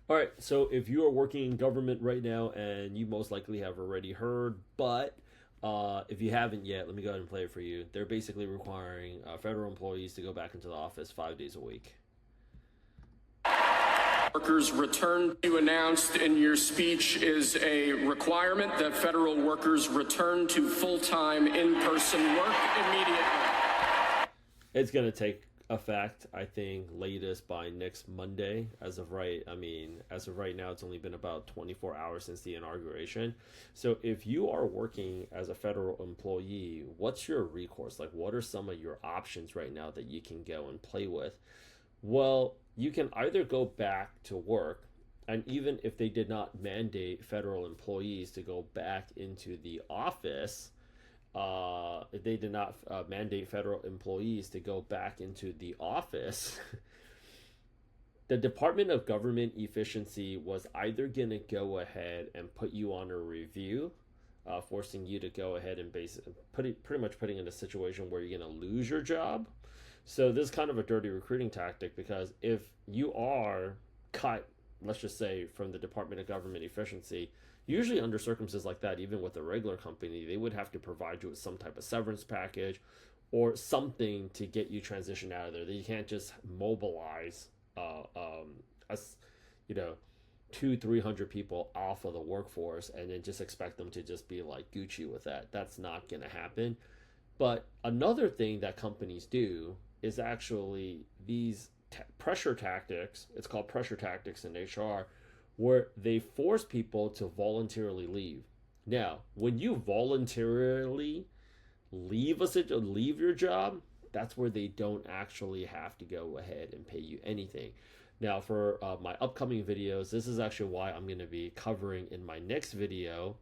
All right, so if you are working in government right now, and you most likely have already heard, but if you haven't yet, let me go ahead and play it for you. They're basically requiring federal employees to go back into the office 5 days a week. Workers return. You announced in your speech is a requirement that federal workers return to full-time in-person work immediately. It's going to take effect, I think, latest by next Monday. As of right now, it's only been about 24 hours since the inauguration. So if you are working as a federal employee, what's your recourse? Like, what are some of your options right now that you can go and play with? Well, you can either go back to work, and even if they did not mandate federal employees to go back into the office, if they did not mandate federal employees to go back into the office, the Department of Government Efficiency was either going to go ahead and put you on a review, forcing you to go ahead and pretty much putting in a situation where you're going to lose your job. So this is kind of a dirty recruiting tactic, because if you are cut, let's just say, from the Department of Government Efficiency, usually under circumstances like that, even with a regular company, they would have to provide you with some type of severance package or something to get you transitioned out of there. That you can't just mobilize us, you know, 200-300 people off of the workforce and then just expect them to just be like Gucci with that. That's not going to happen. But another thing that companies do is actually these pressure tactics. It's called pressure tactics in HR, where they force people to voluntarily leave. Now, when you voluntarily leave your job, that's where they don't actually have to go ahead and pay you anything. Now, for my upcoming videos, this is actually why I'm going to be covering in my next video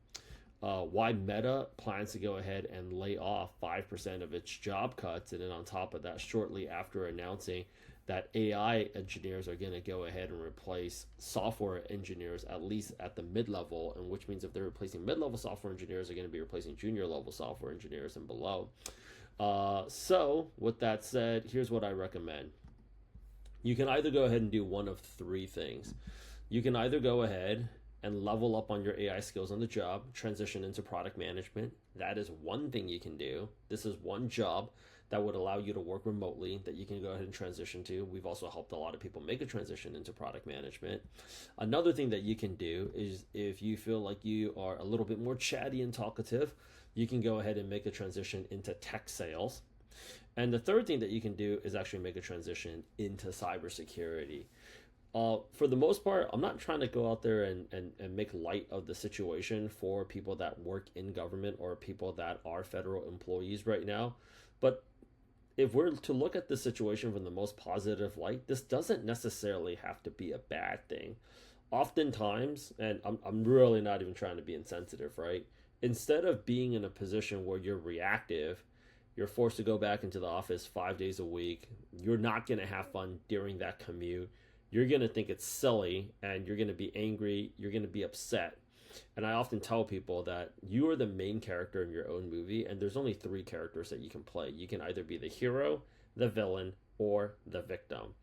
why Meta plans to go ahead and lay off 5% of its job cuts. And then on top of that, shortly after announcing that AI engineers are going to go ahead and replace software engineers, at least at the mid-level, and which means if they're replacing mid-level software engineers, they're going to be replacing junior-level software engineers and below. So with that said, here's what I recommend. You can either go ahead and do one of three things. You can either go ahead and level up on your AI skills on the job, transition into product management. That is one thing you can do. This is one job that would allow you to work remotely that you can go ahead and transition to. We've also helped a lot of people make a transition into product management. Another thing that you can do is, if you feel like you are a little bit more chatty and talkative, you can go ahead and make a transition into tech sales. And the third thing that you can do is actually make a transition into cybersecurity. For the most part, I'm not trying to go out there and make light of the situation for people that work in government or people that are federal employees right now. But if we're to look at the situation from the most positive light, this doesn't necessarily have to be a bad thing. Oftentimes, and I'm really not even trying to be insensitive, right? Instead of being in a position where you're reactive, you're forced to go back into the office 5 days a week, you're not going to have fun during that commute. You're going to think it's silly, and you're going to be angry. You're going to be upset. And I often tell people that you are the main character in your own movie, and there's only three characters that you can play. You can either be the hero, the villain, or the victim.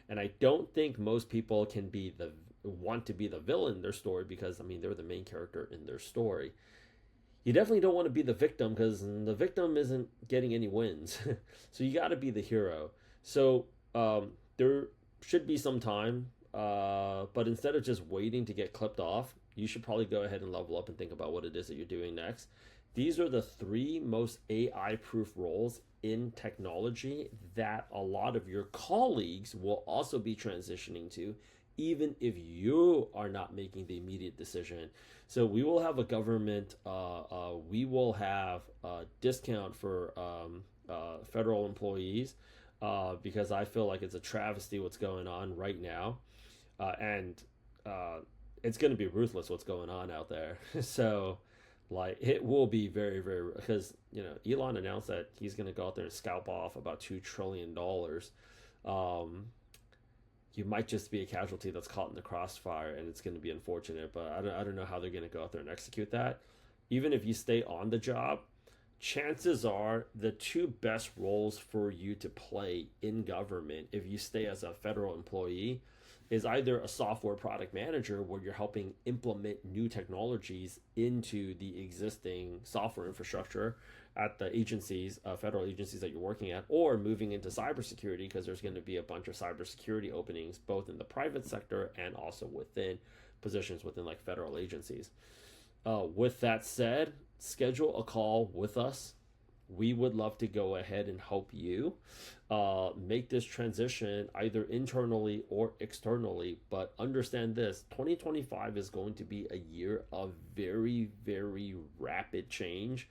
And I don't think most people want to be the villain in their story, because they're the main character in their story. You definitely don't want to be the victim, because the victim isn't getting any wins. So you got to be the hero. So there should be some time, but instead of just waiting to get clipped off, you should probably go ahead and level up and think about what it is that you're doing next. These are the three most AI proof roles in technology that a lot of your colleagues will also be transitioning to, even if you are not making the immediate decision. So we will have a government, we will have a discount for federal employees, because I feel like it's a travesty what's going on right now. And it's going to be ruthless what's going on out there. So like, it will be very, very, because Elon announced that he's going to go out there and scalp off about $2 trillion. You might just be a casualty that's caught in the crossfire, and it's going to be unfortunate, but I don't know how they're going to go out there and execute that. Even if you stay on the job, chances are the two best roles for you to play in government, if you stay as a federal employee, is either a software product manager where you're helping implement new technologies into the existing software infrastructure at the agencies, federal agencies that you're working at, or moving into cybersecurity because there's going to be a bunch of cybersecurity openings both in the private sector and also within positions within like federal agencies. With that said, schedule a call with us. We would love to go ahead and help you make this transition either internally or externally. But understand this, 2025 is going to be a year of very, very rapid change.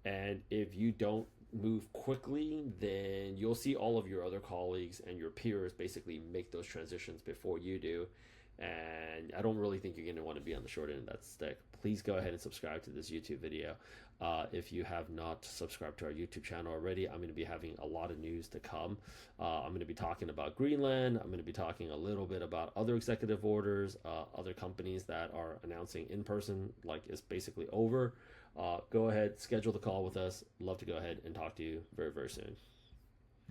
And if you don't move quickly, then you'll see all of your other colleagues and your peers basically make those transitions before you do. And I don't really think you're going to want to be on the short end of that stick. Please go ahead and subscribe to this YouTube video. If you have not subscribed to our YouTube channel already, I'm going to be having a lot of news to come. I'm going to be talking about Greenland. I'm going to be talking a little bit about other executive orders, other companies that are announcing in person, like it's basically over. Go ahead, schedule the call with us. Love to go ahead and talk to you very, very soon.